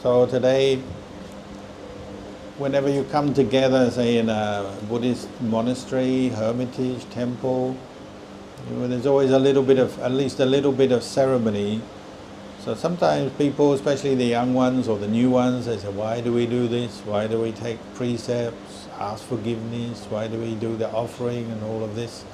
So today, whenever you come together, say in a Buddhist monastery, hermitage, temple, there's always a little bit of, at least a little bit of ceremony. So sometimes people, especially the young ones or the new ones, they say, why do we do this? Why do we take precepts, ask forgiveness? Why do we do the offering and all of this?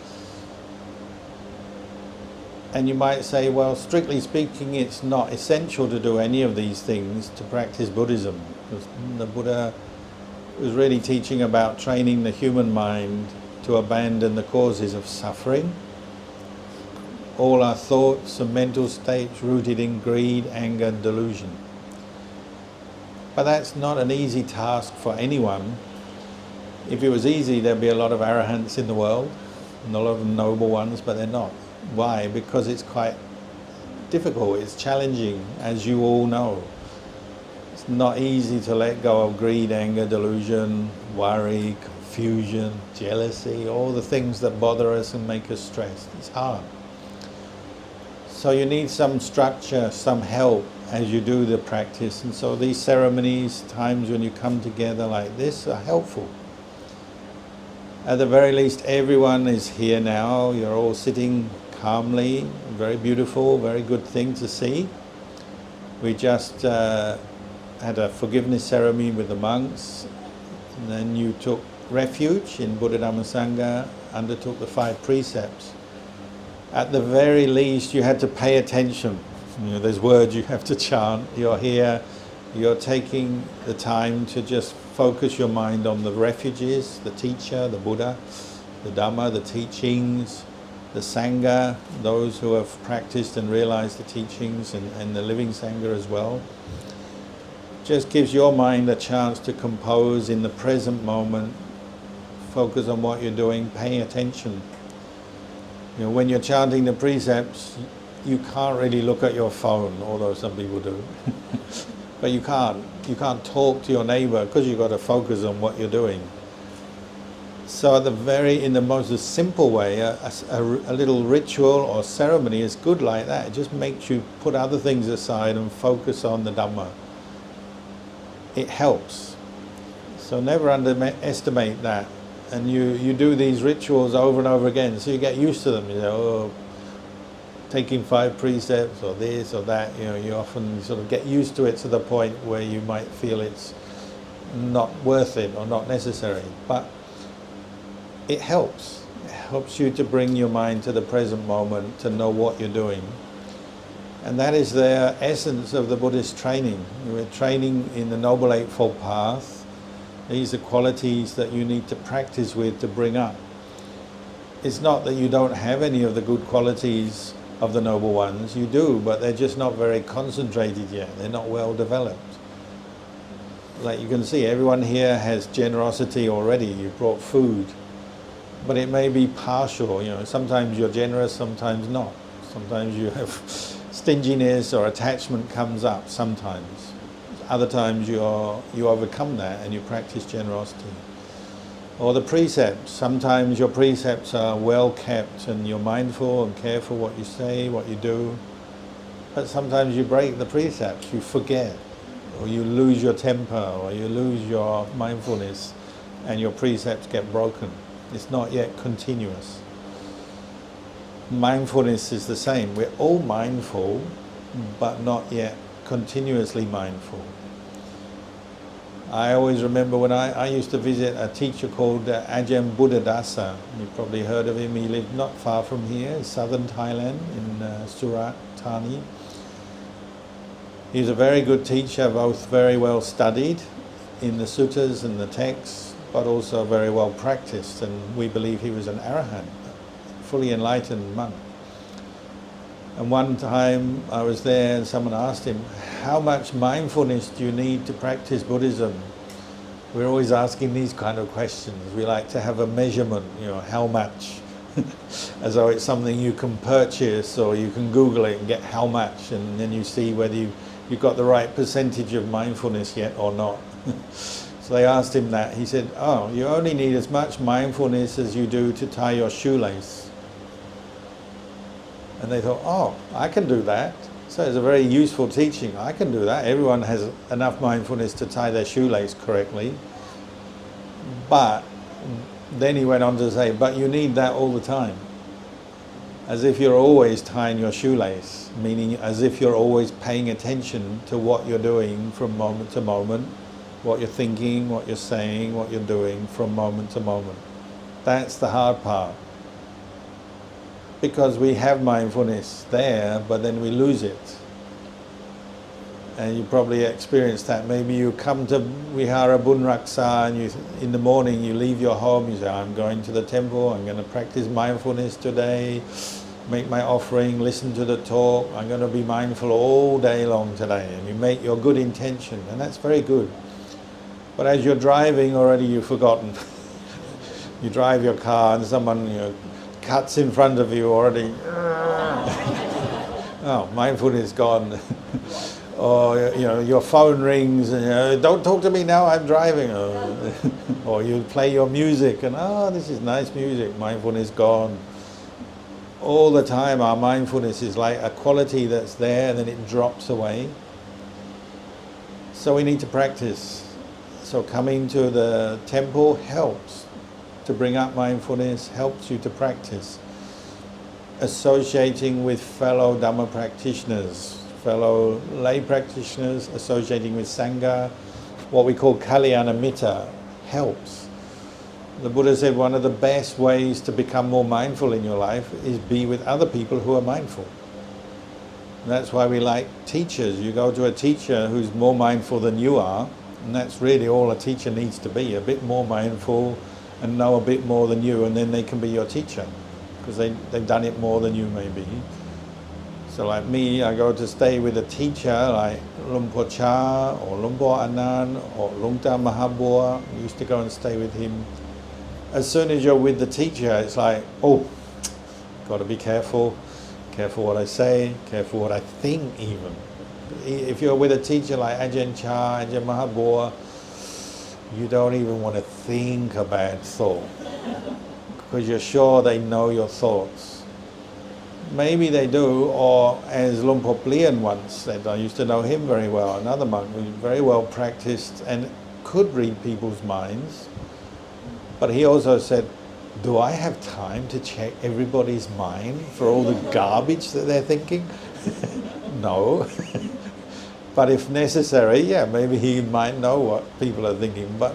And you might say, well, strictly speaking, it's not essential to do any of these things to practice Buddhism. Because the Buddha was really teaching about training the human mind to abandon the causes of suffering. All our thoughts and mental states rooted in greed, anger and delusion. But that's not an easy task for anyone. If it was easy, there'd be a lot of arahants in the world, and a lot of noble ones, but they're not. Why? Because it's quite difficult, it's challenging, as you all know. It's not easy to let go of greed, anger, delusion, worry, confusion, jealousy, all the things that bother us and make us stressed. It's hard. So you need some structure, some help as you do the practice. And so these ceremonies, times when you come together like this, are helpful. At the very least, everyone is here now. You're all sitting calmly, very beautiful, very good thing to see. We just had a forgiveness ceremony with the monks, and then you took refuge in Buddha Dhamma Sangha, undertook the 5 precepts. At the very least, you had to pay attention. There's words you have to chant. You're here, you're taking the time to just focus your mind on the refuges, the teacher, the Buddha, the Dhamma, the teachings, the Sangha, those who have practiced and realized the teachings, and the living Sangha as well. Just gives your mind a chance to compose in the present moment, focus on what you're doing, paying attention. When you're chanting the precepts, you can't really look at your phone, although some people do. But you can't talk to your neighbor because you've got to focus on what you're doing. So in the most simple way, a little ritual or ceremony is good like that. It just makes you put other things aside and focus on the Dhamma. It helps. So never underestimate that. And you do these rituals over and over again, so you get used to them. You know, oh, taking 5 precepts or this or that, you often sort of get used to it to the point where you might feel it's not worth it or not necessary. But it helps. It helps you to bring your mind to the present moment, to know what you're doing. And that is the essence of the Buddhist training. We're training in the Noble Eightfold Path. These are qualities that you need to practice with to bring up. It's not that you don't have any of the good qualities of the noble ones. You do, but they're just not very concentrated yet. They're not well developed. Like you can see, everyone here has generosity already. You brought food. But it may be partial. Sometimes you're generous, sometimes not. Sometimes you have stinginess or attachment comes up sometimes. Other times you overcome that and you practice generosity. Or the precepts. Sometimes your precepts are well kept and you're mindful and careful what you say, what you do. But sometimes you break the precepts, you forget, or you lose your temper, or you lose your mindfulness, and your precepts get broken. It's not yet continuous. Mindfulness is the same. We're all mindful, but not yet continuously mindful. I always remember when I used to visit a teacher called Ajahn Buddhadasa. You've probably heard of him. He lived not far from here, in southern Thailand, in Surat Thani. He's a very good teacher, both very well studied in the suttas and the texts, but also very well practiced. And we believe he was an arahant, fully enlightened monk. And one time I was there and someone asked him, how much mindfulness do you need to practice Buddhism? We're always asking these kind of questions. We like to have a measurement, how much? As though it's something you can purchase or you can Google it and get how much, and then you see whether you've got the right percentage of mindfulness yet or not. So they asked him that. He said, oh, you only need as much mindfulness as you do to tie your shoelace. And they thought, oh, I can do that. So it's a very useful teaching. I can do that. Everyone has enough mindfulness to tie their shoelace correctly. But then he went on to say, but you need that all the time. As if you're always tying your shoelace, meaning as if you're always paying attention to what you're doing from moment to moment, what you're thinking, what you're saying, what you're doing from moment to moment. That's the hard part. Because we have mindfulness there, but then we lose it. And you probably experienced that. Maybe you come to Vihara BoonRaksa and you, in the morning you leave your home, you say, I'm going to the temple, I'm going to practice mindfulness today, make my offering, listen to the talk, I'm going to be mindful all day long today. And you make your good intention, and that's very good. But as you're driving already, you've forgotten. You drive your car and someone cuts in front of you already. Oh, mindfulness gone. Or your phone rings and don't talk to me now, I'm driving. Or you play your music and this is nice music, mindfulness gone. All the time our mindfulness is like a quality that's there and then it drops away. So we need to practice. So coming to the temple helps to bring up mindfulness, helps you to practice. Associating with fellow Dhamma practitioners, fellow lay practitioners, associating with Sangha, what we call Kalyana Mitta, helps. The Buddha said one of the best ways to become more mindful in your life is be with other people who are mindful. And that's why we like teachers. You go to a teacher who's more mindful than you are, and that's really all a teacher needs to be, a bit more mindful and know a bit more than you, and then they can be your teacher, because they've done it more than you maybe. So like me, I go to stay with a teacher like Lumpur Cha or Lumpur Anand or Lungta Mahabua. I used to go and stay with him. As soon as you're with the teacher, it's like, oh, got to be careful what I say, careful what I think even. If you're with a teacher like Ajahn Chah, Ajahn Mahabua, you don't even want to think a bad thought, because you're sure they know your thoughts. Maybe they do, or as Lumpur Plian once said, I used to know him very well, another monk who was very well practiced and could read people's minds, but he also said, do I have time to check everybody's mind for all the garbage that they're thinking? No. But if necessary, yeah, maybe he might know what people are thinking, but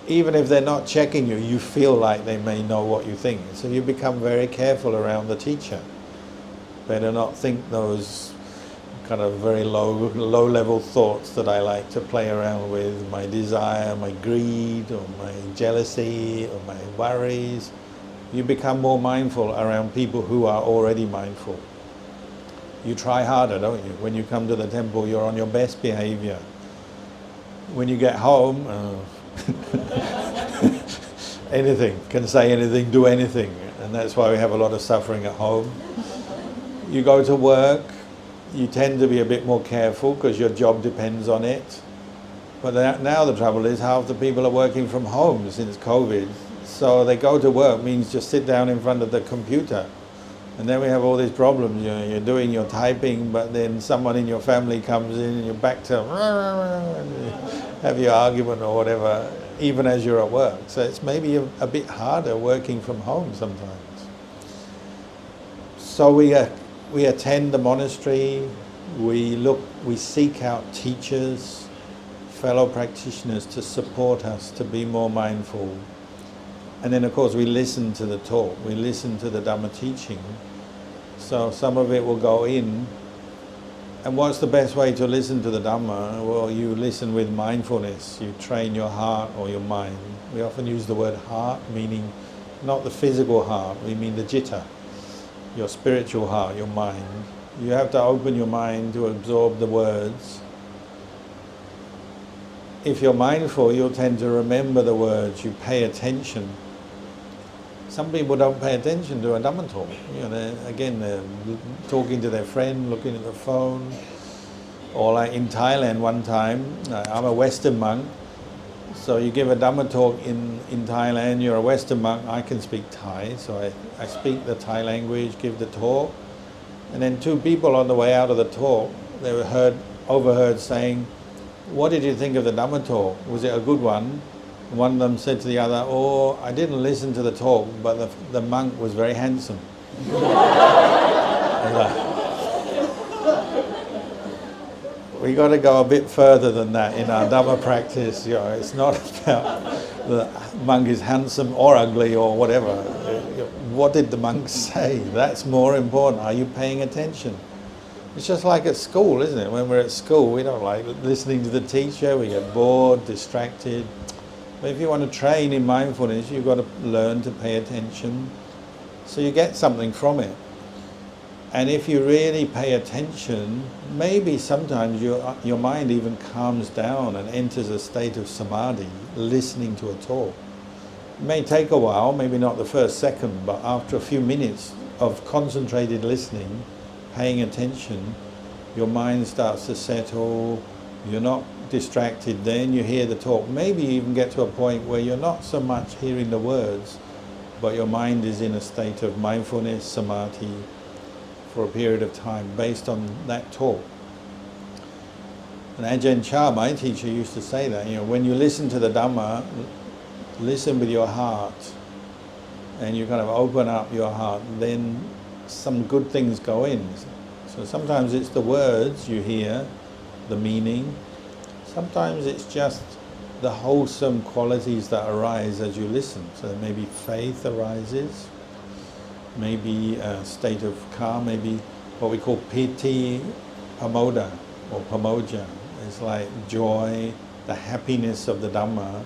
even if they're not checking you, you feel like they may know what you think. So you become very careful around the teacher. Better not think those kind of very low-level thoughts that I like to play around with, my desire, my greed, or my jealousy, or my worries. You become more mindful around people who are already mindful. You try harder, don't you? When you come to the temple, you're on your best behavior. When you get home, anything, can say anything, do anything. And that's why we have a lot of suffering at home. You go to work, you tend to be a bit more careful because your job depends on it. But now the trouble is half the people are working from home since COVID. So they go to work means just sit down in front of the computer. And then we have all these problems. You're doing your typing, but then someone in your family comes in and you're back to have your argument or whatever, even as you're at work. So it's maybe a bit harder working from home sometimes. So we attend the monastery, we seek out teachers, fellow practitioners to support us to be more mindful. And then of course we listen to the talk, we listen to the Dhamma teaching. So some of it will go in. And what's the best way to listen to the Dhamma? Well, you listen with mindfulness, you train your heart or your mind. We often use the word heart, meaning not the physical heart, we mean the citta, your spiritual heart, your mind. You have to open your mind to absorb the words. If you're mindful, you'll tend to remember the words, you pay attention. Some people don't pay attention to a Dhamma talk. They're talking to their friend, looking at the phone. Or like in Thailand one time, I'm a Western monk, so you give a Dhamma talk in Thailand, you're a Western monk, I can speak Thai, so I speak the Thai language, give the talk. And then two people on the way out of the talk, they were overheard saying, "What did you think of the Dhamma talk? Was it a good one?" And one of them said to the other, "Oh, I didn't listen to the talk, but the monk was very handsome." We got to go a bit further than that in our Dhamma practice. It's not about the monk is handsome or ugly or whatever. What did the monk say? That's more important. Are you paying attention? It's just like at school, isn't it? When we're at school, we don't like listening to the teacher. We get bored, distracted. But if you want to train in mindfulness, you've got to learn to pay attention so you get something from it. And if you really pay attention, maybe sometimes your mind even calms down and enters a state of samadhi, listening to a talk. It may take a while, maybe not the first second, but after a few minutes of concentrated listening, paying attention, your mind starts to settle, you're not distracted, then you hear the talk. Maybe you even get to a point where you're not so much hearing the words, but your mind is in a state of mindfulness, samadhi, for a period of time based on that talk. And Ajahn Chah, my teacher, used to say that, when you listen to the Dhamma, listen with your heart, and you kind of open up your heart, then some good things go in. So sometimes it's the words you hear, the meaning. Sometimes it's just the wholesome qualities that arise as you listen. So maybe faith arises, maybe a state of calm, maybe what we call piti pamoda or pamoja. It's like joy, the happiness of the Dhamma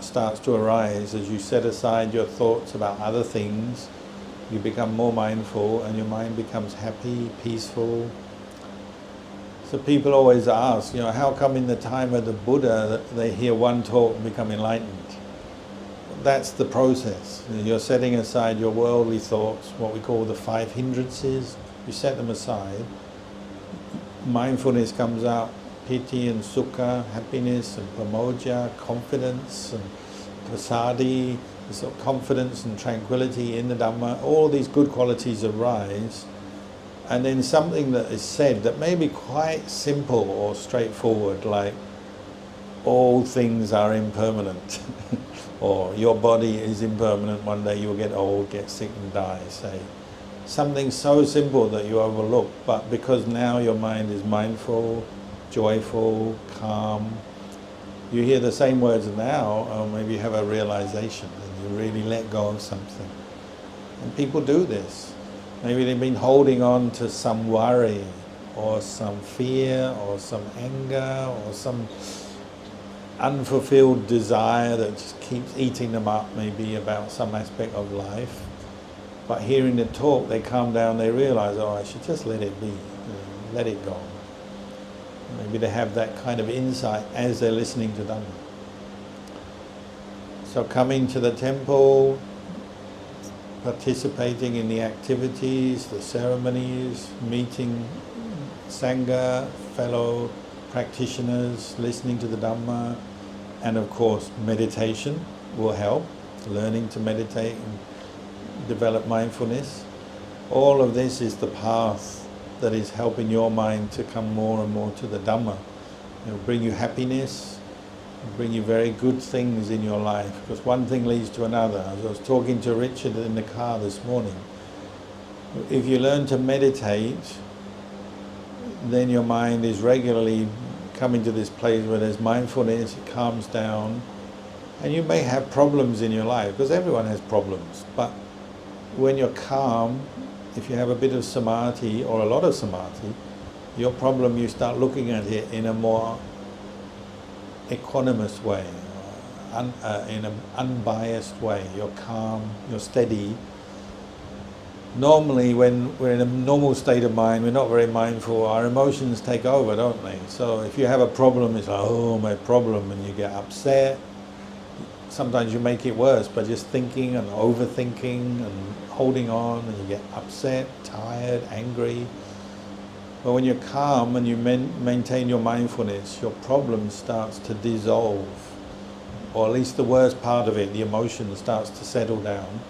starts to arise as you set aside your thoughts about other things. You become more mindful and your mind becomes happy, peaceful. So people always ask, how come in the time of the Buddha they hear one talk and become enlightened? That's the process. You're setting aside your worldly thoughts, what we call the 5 hindrances. You set them aside. Mindfulness comes out, piti and sukha, happiness and pamoja, confidence and pasadi, sort of confidence and tranquility in the Dhamma. All these good qualities arise. And then something that is said that may be quite simple or straightforward, like all things are impermanent. Or your body is impermanent, one day you'll get old, get sick and die, say. Something so simple that you overlook, but because now your mind is mindful, joyful, calm, you hear the same words now, or maybe you have a realization and you really let go of something. And people do this. Maybe they've been holding on to some worry, or some fear, or some anger, or some unfulfilled desire that just keeps eating them up, maybe about some aspect of life. But hearing the talk, they calm down, they realize, I should just let it be, let it go. Maybe they have that kind of insight as they're listening to Dhamma. So coming to the temple, participating in the activities, the ceremonies, meeting Sangha, fellow practitioners, listening to the Dhamma, and of course meditation will help, learning to meditate and develop mindfulness. All of this is the path that is helping your mind to come more and more to the Dhamma. It will bring you happiness, bring you very good things in your life, because one thing leads to another. As I was talking to Richard in the car this morning, if you learn to meditate, then your mind is regularly coming to this place where there's mindfulness, it calms down, and you may have problems in your life, because everyone has problems, but when you're calm, if you have a bit of samadhi or a lot of samadhi, your problem, you start looking at it in a more equanimous way, in an unbiased way. You're calm, you're steady. Normally when we're in a normal state of mind, we're not very mindful, our emotions take over, don't they? So if you have a problem, it's like, oh, my problem, and you get upset. Sometimes you make it worse by just thinking and overthinking and holding on, and you get upset, tired, angry. But when you're calm and you maintain your mindfulness, your problem starts to dissolve, or at least the worst part of it, the emotion starts to settle down.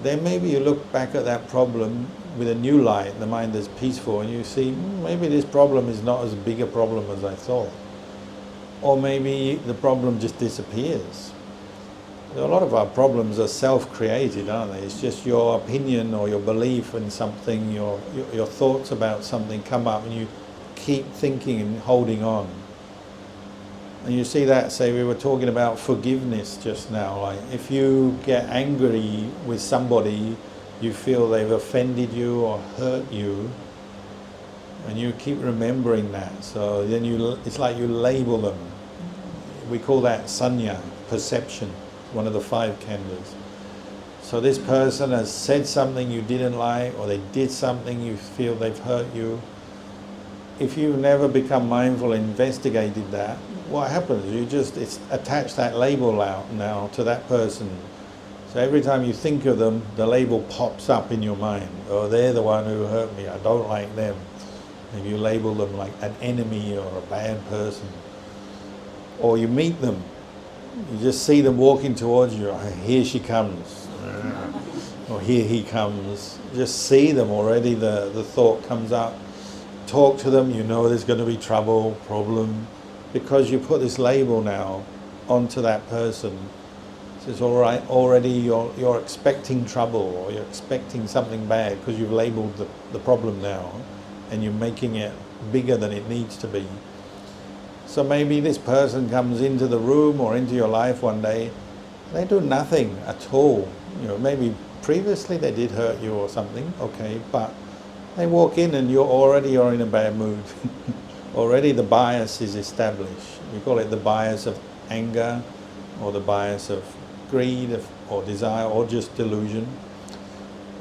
then maybe you look back at that problem with a new light, the mind is peaceful, and you see, maybe this problem is not as big a problem as I thought. Or maybe the problem just disappears. A lot of our problems are self-created, aren't they? It's just your opinion or your belief in something, your thoughts about something come up and you keep thinking and holding on. And you see that, say we were talking about forgiveness just now, like if you get angry with somebody, you feel they've offended you or hurt you, and you keep remembering that, so then it's like you label them. We call that sanya, perception, one of the 5 khandhas. So this person has said something you didn't like, or they did something you feel they've hurt you. If you never become mindful and investigated that, what happens? You just attach that label out now to that person. So every time you think of them, the label pops up in your mind. Oh, they're the one who hurt me, I don't like them. And you label them like an enemy or a bad person. Or you meet them, you just see them walking towards you, here she comes, or here he comes. Just see them already, the thought comes up. Talk to them, you know there's going to be trouble, problem, because you put this label now onto that person. So it's all right, already you're expecting trouble, or you're expecting something bad because you've labeled the problem now, and you're making it bigger than it needs to be. So maybe this person comes into the room or into your life one day, they do nothing at all. You know, maybe previously they did hurt you or something, okay, but they walk in and you're in a bad mood. Already the bias is established. We call it the bias of anger, or the bias of greed, or desire, or just delusion.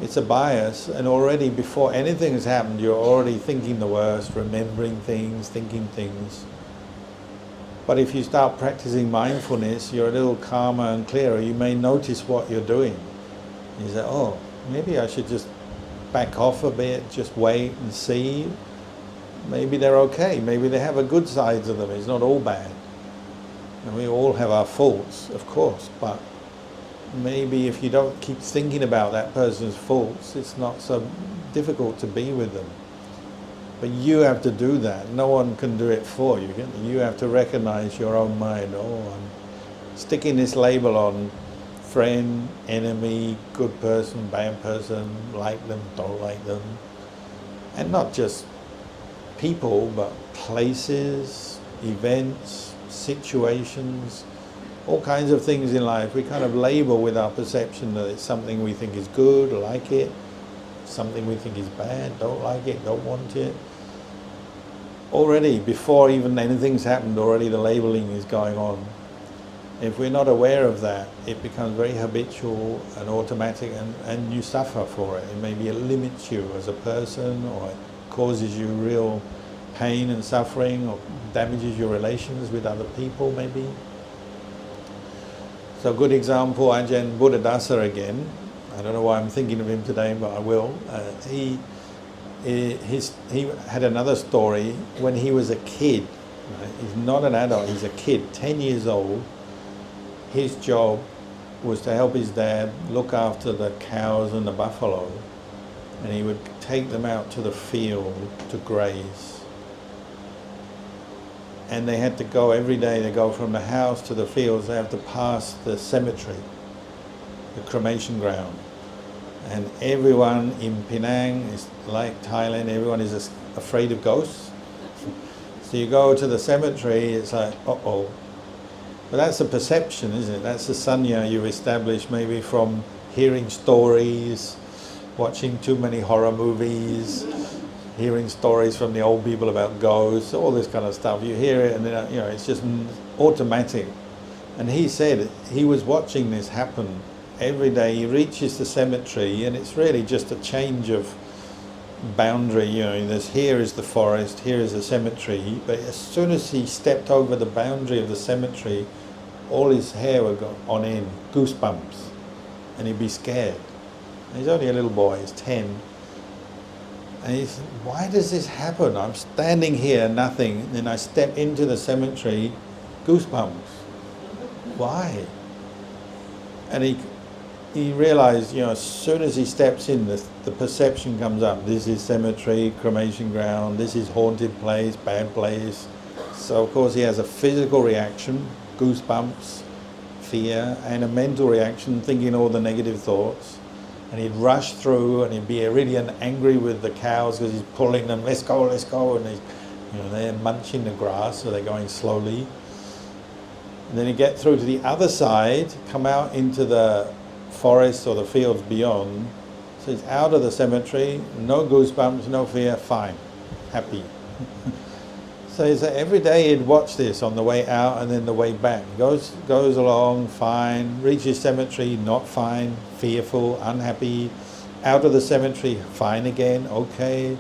It's a bias, and already before anything has happened, you're already thinking the worst, remembering things, thinking things. But if you start practicing mindfulness, you're a little calmer and clearer. You may notice what you're doing. You say, oh, maybe I should just back off a bit, just wait and see. Maybe they're okay. Maybe they have a good side to them. It's not all bad. And we all have our faults, of course, but maybe if you don't keep thinking about that person's faults, it's not so difficult to be with them. But you have to do that. No one can do it for you. You have to recognize your own mind. Oh, I'm sticking this label on friend, enemy, good person, bad person, like them, don't like them. And not just people, but places, events, situations, all kinds of things in life. We kind of label with our perception that it's something we think is good, like it, something we think is bad, don't like it, don't want it. Already, before even anything's happened, already the labeling is going on. If we're not aware of that, it becomes very habitual and automatic, and you suffer for it. And maybe it limits you as a person, or it causes you real pain and suffering, or damages your relations with other people maybe. So a good example, Ajahn Buddhadasa again. I don't know why I'm thinking of him today, but I will. He had another story when he was a kid. Right? He's not an adult, he's a kid, 10 years old. His job was to help his dad look after the cows and the buffalo, and he would take them out to the field to graze. And they had to go every day, they go from the house to the fields, they have to pass the cemetery, the cremation ground. And everyone in Penang is like Thailand, everyone is afraid of ghosts. So you go to the cemetery, it's like, uh-oh. But that's a perception, isn't it? That's the sanya you establish maybe from hearing stories, watching too many horror movies, hearing stories from the old people about ghosts, all this kind of stuff. You hear it and then, you know, it's just automatic. And he said he was watching this happen every day. He reaches the cemetery and it's really just a change of boundary, you know, here is the forest, here is the cemetery, but as soon as he stepped over the boundary of the cemetery, all his hair would go on end, goosebumps, and he'd be scared. And he's only a little boy, he's 10. And he said, why does this happen? I'm standing here, nothing, and then I step into the cemetery, goosebumps. Why? And he realized, as soon as he steps in, the perception comes up. This is cemetery, cremation ground, this is haunted place, bad place. So of course he has a physical reaction, goosebumps, fear, and a mental reaction, thinking all the negative thoughts. And he'd rush through and he'd be really angry with the cows because he's pulling them, let's go, and he's, they're munching the grass, so they're going slowly. And then he'd get through to the other side, come out into the forest or the fields beyond. So he's out of the cemetery, no goosebumps, no fear, fine, happy. So he said every day he'd watch this on the way out and then the way back. Goes along, fine, reaches cemetery, not fine, fearful, unhappy, out of the cemetery, fine again, okay.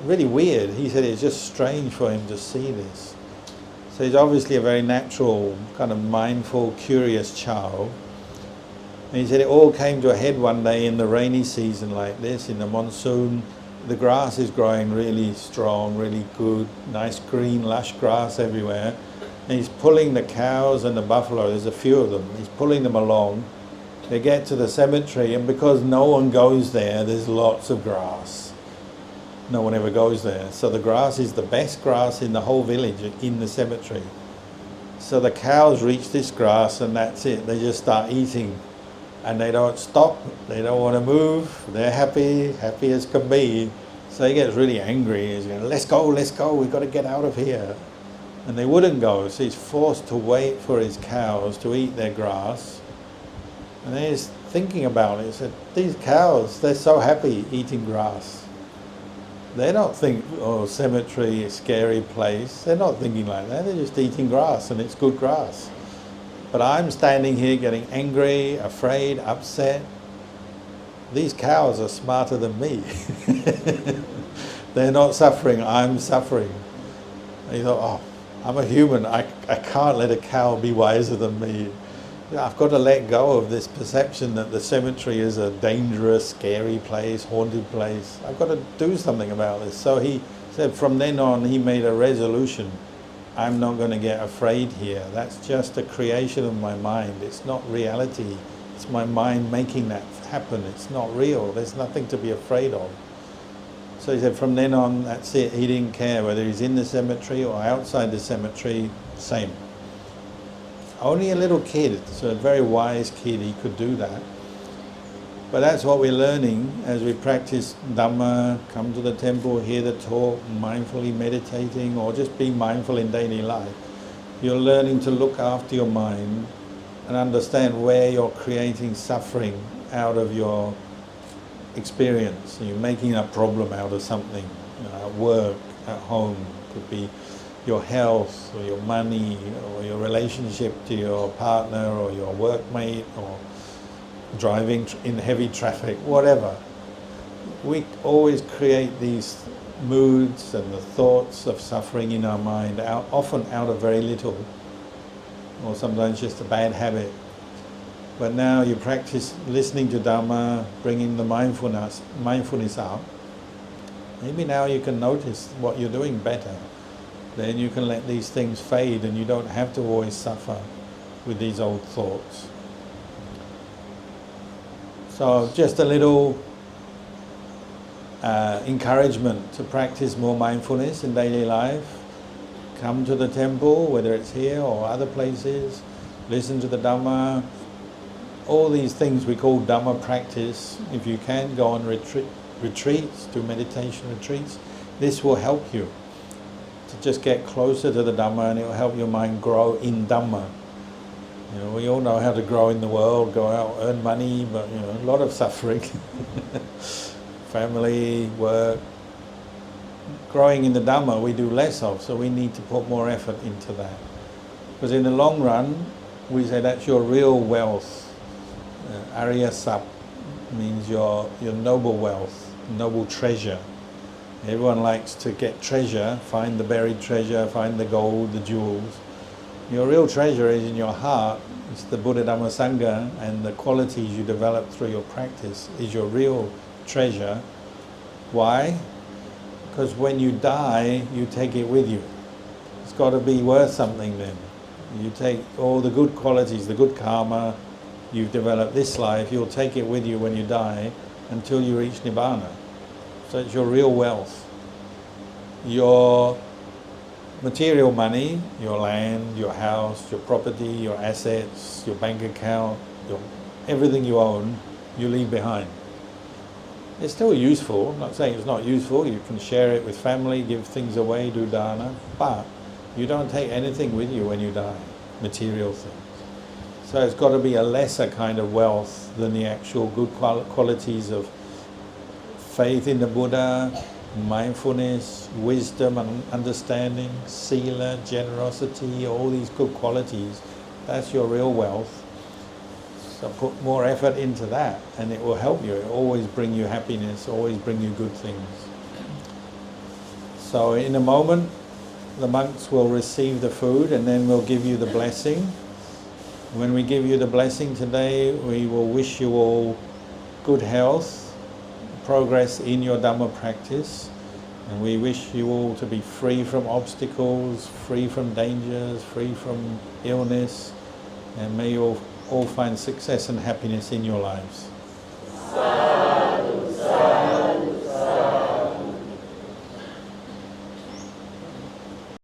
Really weird. He said it's just strange for him to see this. So he's obviously a very natural, kind of mindful, curious child. And he said it all came to a head one day in the rainy season like this, in the monsoon. The grass is growing really strong, really good, nice green, lush grass everywhere. And he's pulling the cows and the buffalo, there's a few of them, he's pulling them along. They get to the cemetery, and because no one goes there, there's lots of grass. No one ever goes there. So the grass is the best grass in the whole village, in the cemetery. So the cows reach this grass and that's it, they just start eating. And they don't stop, they don't want to move, they're happy as can be. So he gets really angry, he's going, let's go, we've got to get out of here. And they wouldn't go, so he's forced to wait for his cows to eat their grass. And then he's thinking about it, he said, these cows, they're so happy eating grass. They don't think, oh, cemetery, a scary place, they're not thinking like that, they're just eating grass and it's good grass. But I'm standing here getting angry, afraid, upset. These cows are smarter than me. They're not suffering, I'm suffering. And he thought, oh, I'm a human, I can't let a cow be wiser than me. I've got to let go of this perception that the cemetery is a dangerous, scary place, haunted place. I've got to do something about this. So he said from then on he made a resolution. I'm not going to get afraid here. That's just a creation of my mind. It's not reality. It's my mind making that happen. It's not real. There's nothing to be afraid of. So he said from then on, that's it. He didn't care whether he's in the cemetery or outside the cemetery, same. Only a little kid, so a very wise kid, he could do that. But that's what we're learning as we practice Dhamma, come to the temple, hear the talk, mindfully meditating, or just being mindful in daily life. You're learning to look after your mind and understand where you're creating suffering out of your experience. You're making a problem out of something, at work, at home. It could be your health, or your money, or your relationship to your partner, or your workmate, or driving in heavy traffic, whatever. We always create these moods and the thoughts of suffering in our mind, often out of very little, or sometimes just a bad habit. But now you practice listening to Dhamma, bringing the mindfulness up. Maybe now you can notice what you're doing better. Then you can let these things fade and you don't have to always suffer with these old thoughts. So just a little encouragement to practice more mindfulness in daily life. Come to the temple, whether it's here or other places, listen to the Dhamma. All these things we call Dhamma practice. If you can, go on retreats, do meditation retreats. This will help you to just get closer to the Dhamma, and it will help your mind grow in Dhamma. We all know how to grow in the world, go out, earn money, but a lot of suffering. Family, work. Growing in the Dhamma we do less of, so we need to put more effort into that. Because in the long run, we say that's your real wealth. Arya Sap means your noble wealth, noble treasure. Everyone likes to get treasure, find the buried treasure, find the gold, the jewels. Your real treasure is in your heart. It's the Buddha Dhamma Sangha, and the qualities you develop through your practice is your real treasure. Why? Because when you die, you take it with you. It's got to be worth something then. You take all the good qualities, the good karma, you've developed this life, you'll take it with you when you die until you reach Nibbana. So it's your real wealth. Your material money, your land, your house, your property, your assets, your bank account, everything you own, you leave behind. It's still useful. I'm not saying it's not useful. You can share it with family, give things away, do dana, but you don't take anything with you when you die, material things. So it's got to be a lesser kind of wealth than the actual good qualities of faith in the Buddha, mindfulness, wisdom and understanding, sila, generosity, all these good qualities. That's your real wealth. So put more effort into that and it will help you. It will always bring you happiness, always bring you good things. So in a moment, the monks will receive the food and then we'll give you the blessing. When we give you the blessing today, we will wish you all good health, progress in your Dhamma practice, and we wish you all to be free from obstacles, free from dangers, free from illness, and may you all find success and happiness in your lives.